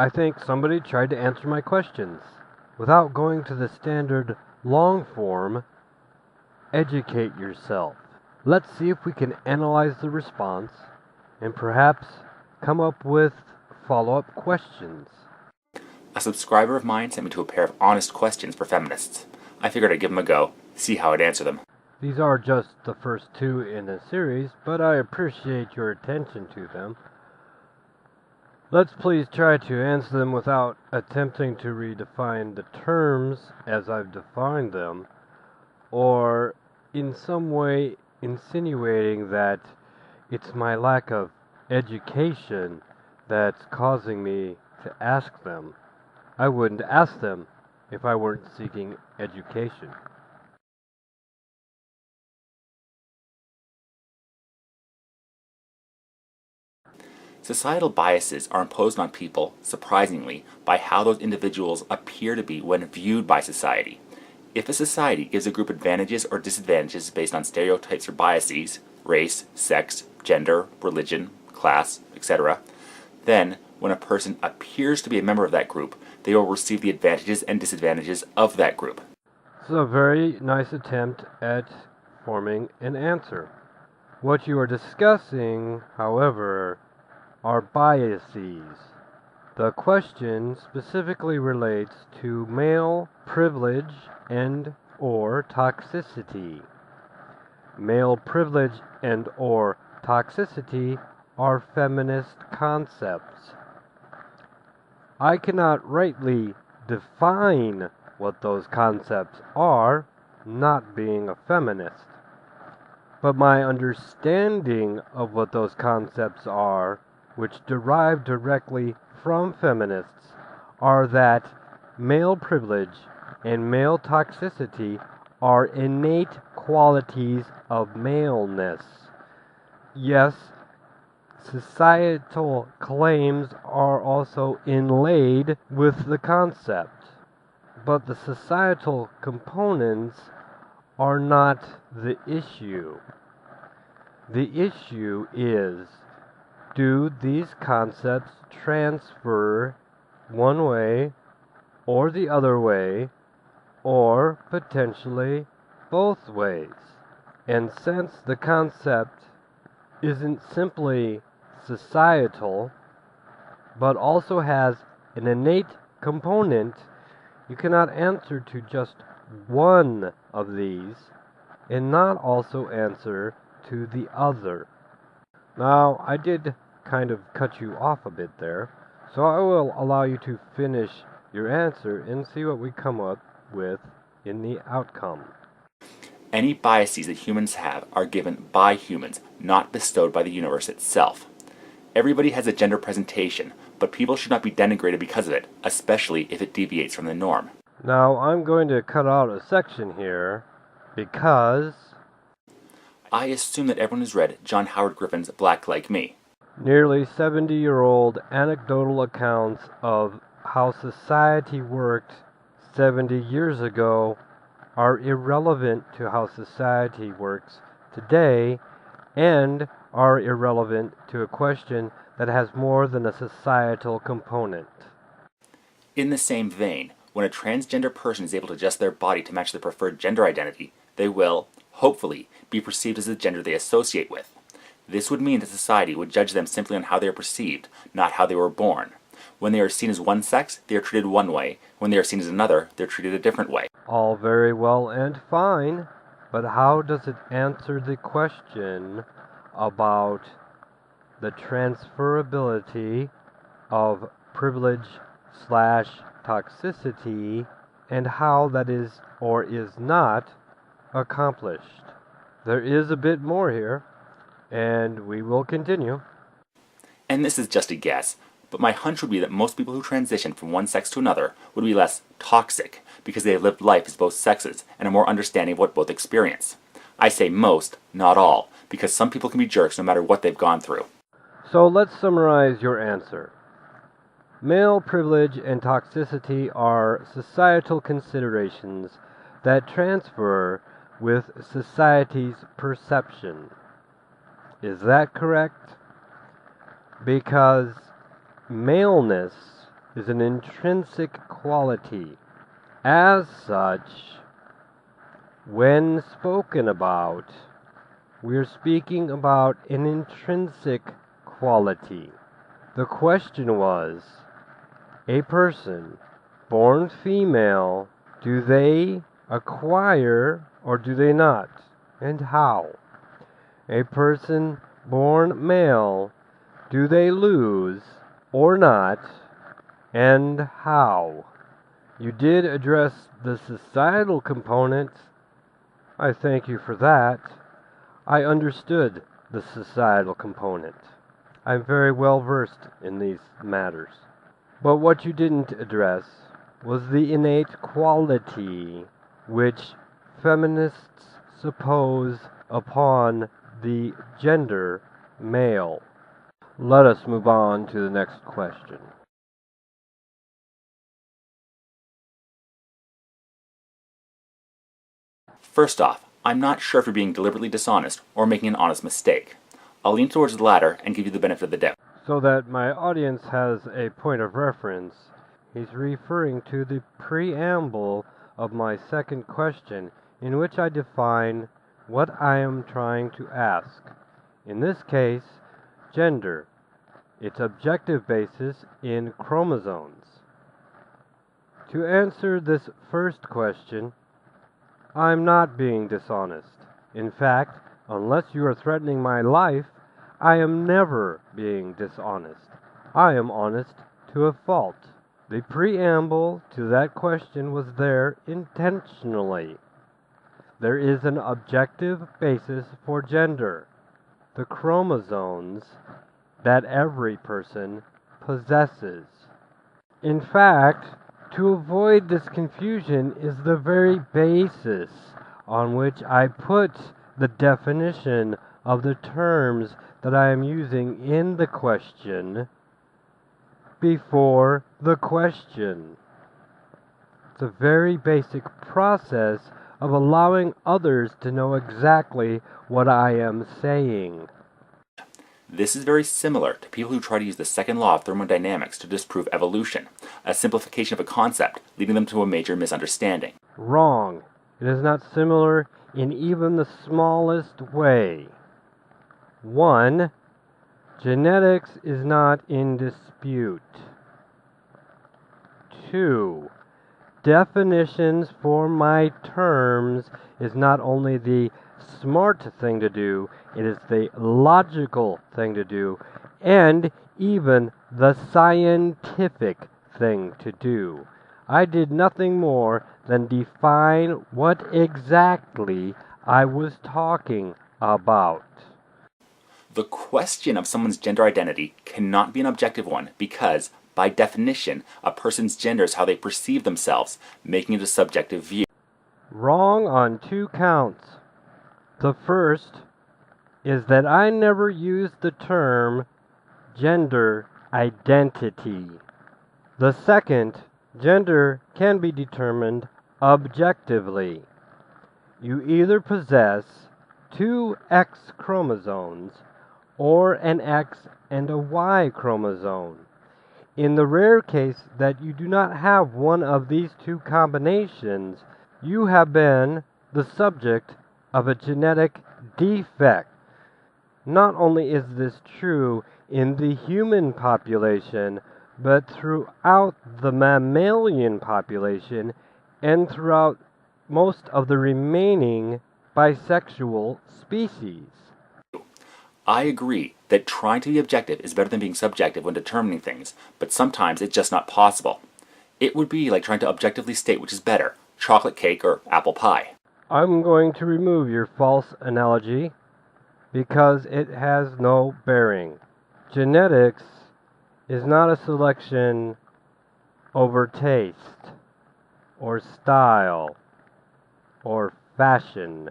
I think somebody tried to answer my questions without going to the standard long form, educate yourself. Let's see if we can analyze the response and perhaps come up with follow-up questions. A subscriber of mine sent me to a pair of honest questions for feminists. I figured I'd give them a go, see how I'd answer them. These are just the first two in the series, but I appreciate your attention to them. Let's please try to answer them without attempting to redefine the terms as I've defined them, or in some way insinuating that it's my lack of education that's causing me to ask them. I wouldn't ask them if I weren't seeking education. Societal biases are imposed on people, surprisingly, by how those individuals appear to be when viewed by society. If a society gives a group advantages or disadvantages based on stereotypes or biases, race, sex, gender, religion, class, etc., then when a person appears to be a member of that group, they will receive the advantages and disadvantages of that group. This is a very nice attempt at forming an answer. What you are discussing, however, are biases. The question specifically relates to male privilege and or toxicity. Male privilege and or toxicity are feminist concepts. I cannot rightly define what those concepts are, not being a feminist. But my understanding of what those concepts are, which derive directly from feminists, are that male privilege and male toxicity are innate qualities of maleness. Yes, societal claims are also inlaid with the concept, but the societal components are not the issue. The issue is, do these concepts transfer one way or the other way, or potentially both ways? And since the concept isn't simply societal, but also has an innate component, you cannot answer to just one of these and not also answer to the other. Now, I did kind of cut you off a bit there, so I will allow you to finish your answer and see what we come up with in the outcome. Any biases that humans have are given by humans, not bestowed by the universe itself. Everybody has a gender presentation, but people should not be denigrated because of it, especially if it deviates from the norm. Now, I'm going to cut out a section here because I assume that everyone has read John Howard Griffin's Black Like Me. nearly 70-year-old anecdotal accounts of how society worked 70 years ago are irrelevant to how society works today and are irrelevant to a question that has more than a societal component. In the same vein, when a transgender person is able to adjust their body to match their preferred gender identity, they will, hopefully, be perceived as the gender they associate with. This would mean that society would judge them simply on how they are perceived, not how they were born. When they are seen as one sex, they are treated one way. When they are seen as another, they are treated a different way. All very well and fine, but how does it answer the question about the transferability of privilege slash toxicity and how that is or is not accomplished? There is a bit more here, and we will continue. And this is just a guess, but my hunch would be that most people who transition from one sex to another would be less toxic because they have lived life as both sexes and are more understanding of what both experience. I say most, not all, because some people can be jerks no matter what they've gone through. So let's summarize your answer. Male privilege and toxicity are societal considerations that transfer with society's perception. Is that correct? Because maleness is an intrinsic quality. As such, when spoken about, we're speaking about an intrinsic quality. The question was, a person born female, do they acquire or do they not? And how? A person born male, do they lose or not? And how? You did address the societal component. I thank you for that. I understood the societal component. I'm very well versed in these matters. But what you didn't address was the innate quality which feminists suppose upon the gender male. Let us move on to the next question. First off, I'm not sure if you're being deliberately dishonest or making an honest mistake. I'll lean towards the latter and give you the benefit of the doubt. So that my audience has a point of reference, he's referring to the preamble of my second question, in which I define what I am trying to ask. In this case, gender, its objective basis in chromosomes. To answer this first question, I'm not being dishonest. In fact, unless you are threatening my life, I am never being dishonest. I am honest to a fault. The preamble to that question was there intentionally. There is an objective basis for gender, the chromosomes that every person possesses. In fact, to avoid this confusion is the very basis on which I put the definition of the terms that I am using in the question before the question. It's a very basic process of allowing others to know exactly what I am saying. This is very similar to people who try to use the second law of thermodynamics to disprove evolution, a simplification of a concept, leading them to a major misunderstanding. Wrong. It is not similar in even the smallest way. 1. Genetics is not in dispute. 2. Definitions for my terms is not only the smart thing to do, it is the logical thing to do, and even the scientific thing to do. I did nothing more than define what exactly I was talking about. The question of someone's gender identity cannot be an objective one because, by definition, a person's gender is how they perceive themselves, making it a subjective view. Wrong on 2 counts. The first is that I never used the term gender identity. The second, gender can be determined objectively. You either possess 2 X chromosomes or an X and a Y chromosome. In the rare case that you do not have one of these 2 combinations, you have been the subject of a genetic defect. Not only is this true in the human population, but throughout the mammalian population and throughout most of the remaining bisexual species. I agree that trying to be objective is better than being subjective when determining things, but sometimes it's just not possible. It would be like trying to objectively state which is better, chocolate cake or apple pie. I'm going to remove your false analogy because it has no bearing. Genetics is not a selection over taste or style or fashion.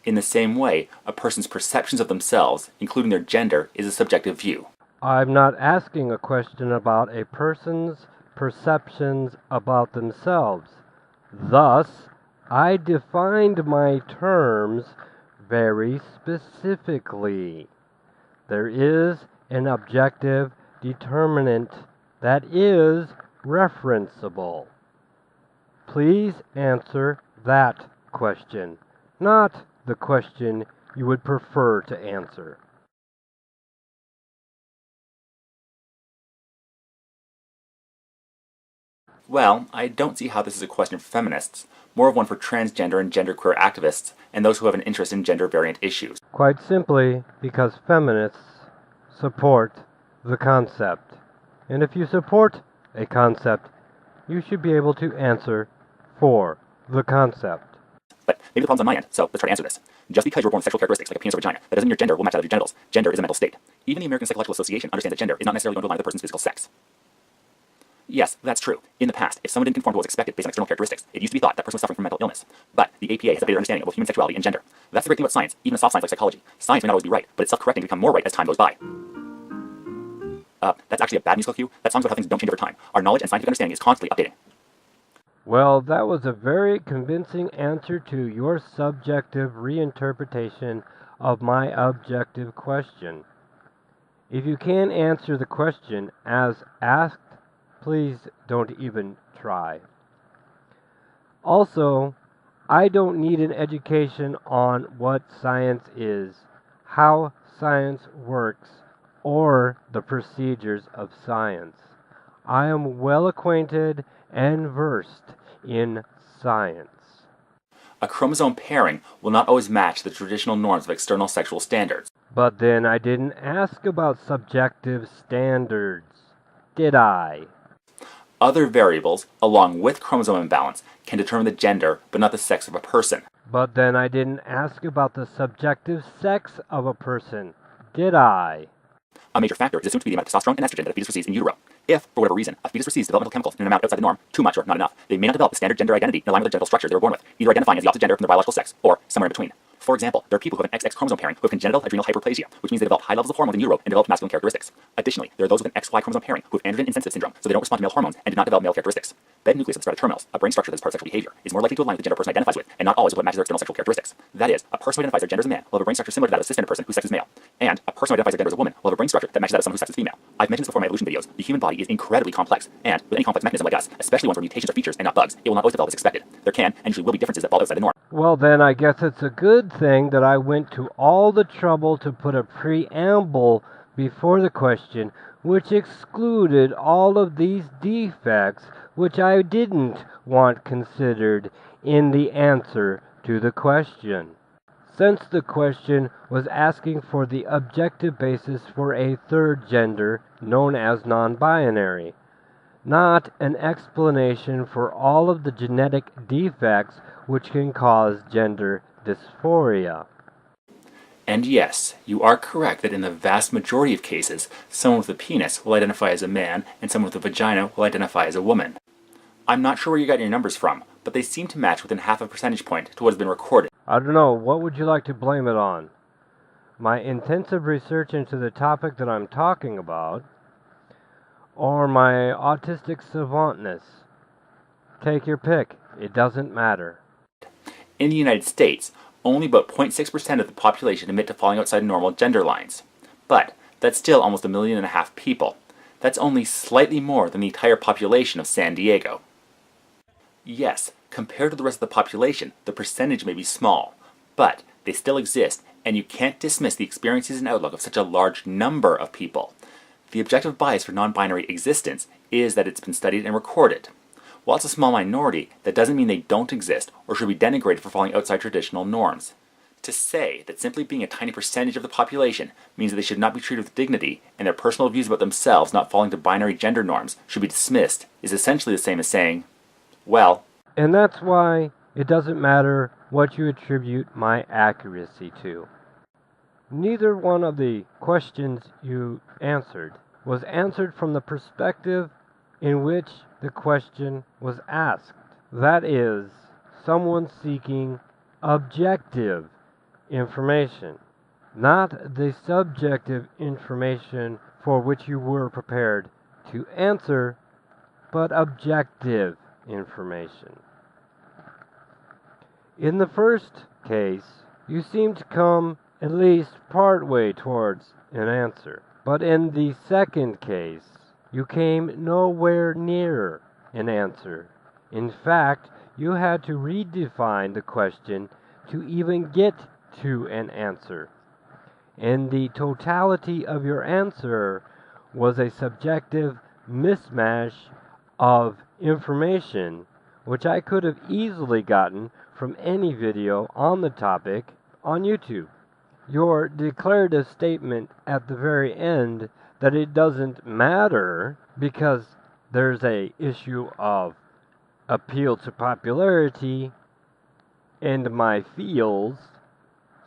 In the same way, a person's perceptions of themselves, including their gender, is a subjective view. I'm not asking a question about a person's perceptions about themselves. Thus, I defined my terms very specifically. There is an objective determinant that is referenceable. Please answer that question, not the question you would prefer to answer. Well, I don't see how this is a question for feminists, more of one for transgender and genderqueer activists and those who have an interest in gender variant issues. Quite simply because feminists support the concept. And if you support a concept, you should be able to answer for the concept. But maybe the problem's on my end, so let's try to answer this. Just because you were born with sexual characteristics like a penis or vagina, that doesn't mean your gender will match that of your genitals. Gender is a mental state. Even the American Psychological Association understands that gender is not necessarily going to align with a person's physical sex. Yes, that's true. In the past, if someone didn't conform to what was expected based on external characteristics, it used to be thought that person was suffering from mental illness. But the APA has a better understanding of both human sexuality and gender. That's the great thing about science, even a soft science like psychology. Science may not always be right, but it's self-correcting to become more right as time goes by. That's actually a bad musical cue. That song's about how things don't change over time. Our knowledge and scientific understanding is constantly updating. Well, that was a very convincing answer to your subjective reinterpretation of my objective question. If you can't answer the question as asked, please don't even try. Also, I don't need an education on what science is, how science works, or the procedures of science. I am well acquainted and versed in science. A chromosome pairing will not always match the traditional norms of external sexual standards. But then I didn't ask about subjective standards, did I? Other variables, along with chromosome imbalance, can determine the gender but not the sex of a person. But then I didn't ask about the subjective sex of a person, did I? A major factor is assumed to be the amount of testosterone and estrogen that a fetus receives in utero. If, for whatever reason, a fetus receives developmental chemicals in an amount outside the norm, too much or not enough, they may not develop the standard gender identity in alignment with the genital structure they were born with, either identifying as the opposite gender from their biological sex, or somewhere in between. For example, there are people who have an XX chromosome pairing who have congenital adrenal hyperplasia, which means they develop high levels of hormones in utero and develop masculine characteristics. Additionally, there are those with an XY chromosome pairing who have androgen insensitive syndrome, so they don't respond to male hormones and do not develop male characteristics. Bed nucleus of the strata terminals, a brain structure that is part of sexual behavior, is more likely to align with the gender a person identifies with, and not always with what matches their external sexual characteristics. That is, a person who identifies their gender as a man will have a brain structure similar to that of a cisgender person whose sex is male, and a person who identifies their gender as a woman will have a brain structure that matches that of someone whose sex is female. I've mentioned this before in my evolution videos. The human body is incredibly complex, and with any complex mechanism like us, especially ones where mutations are features and not bugs, it will not always develop as expected. There can, and usually will be differences that fall outside the norm. Well, then I guess it's a good thing that I went to all the trouble to put a preamble before the question, which excluded all of these defects which I didn't want considered in the answer to the question. Since the question was asking for the objective basis for a third gender known as non-binary, not an explanation for all of the genetic defects which can cause gender dysphoria. And yes, you are correct that in the vast majority of cases, someone with a penis will identify as a man and someone with a vagina will identify as a woman. I'm not sure where you got your numbers from, but they seem to match within half a percentage point to what has been recorded. I don't know, what would you like to blame it on? My intensive research into the topic that I'm talking about, or my autistic savantness? Take your pick, it doesn't matter. In the United States, only about 0.6% of the population admit to falling outside normal gender lines. But that's still almost 1.5 million people. That's only slightly more than the entire population of San Diego. Yes, compared to the rest of the population, the percentage may be small, but they still exist, and you can't dismiss the experiences and outlook of such a large number of people. The objective bias for non-binary existence is that it's been studied and recorded. While it's a small minority, that doesn't mean they don't exist or should be denigrated for falling outside traditional norms. To say that simply being a tiny percentage of the population means that they should not be treated with dignity and their personal views about themselves not falling to binary gender norms should be dismissed is essentially the same as saying, well... And that's why it doesn't matter what you attribute my accuracy to. Neither one of the questions you answered was answered from the perspective in which the question was asked. That is, someone seeking objective information, not the subjective information for which you were prepared to answer, but objective information. In the first case, you seem to come at least part way towards an answer. But in the second case, You came nowhere near an answer. In fact, you had to redefine the question to even get to an answer. And the totality of your answer was a subjective mismatch of information, which I could have easily gotten from any video on the topic on YouTube. Your declarative statement at the very end that it doesn't matter because there's a issue of appeal to popularity and my feels,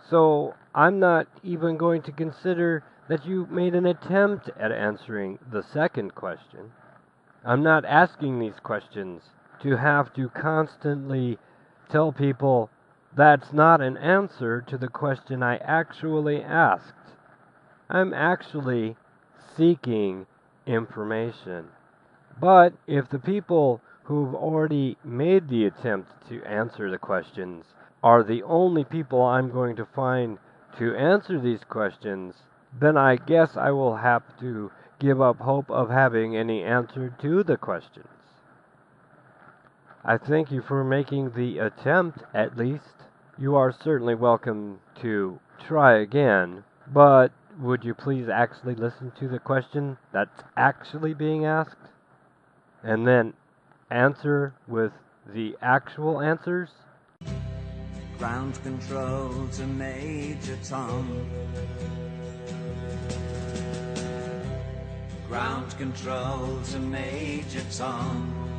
so I'm not even going to consider that you made an attempt at answering the second question. I'm not asking these questions to have to constantly tell people that's not an answer to the question I actually asked. I'm actually seeking information. But if the people who've already made the attempt to answer the questions are the only people I'm going to find to answer these questions, then I guess I will have to give up hope of having any answer to the questions. I thank you for making the attempt, at least. You are certainly welcome to try again, but would you please actually listen to the question that's actually being asked? And then answer with the actual answers? Ground control to Major Tom. Ground control to Major Tom.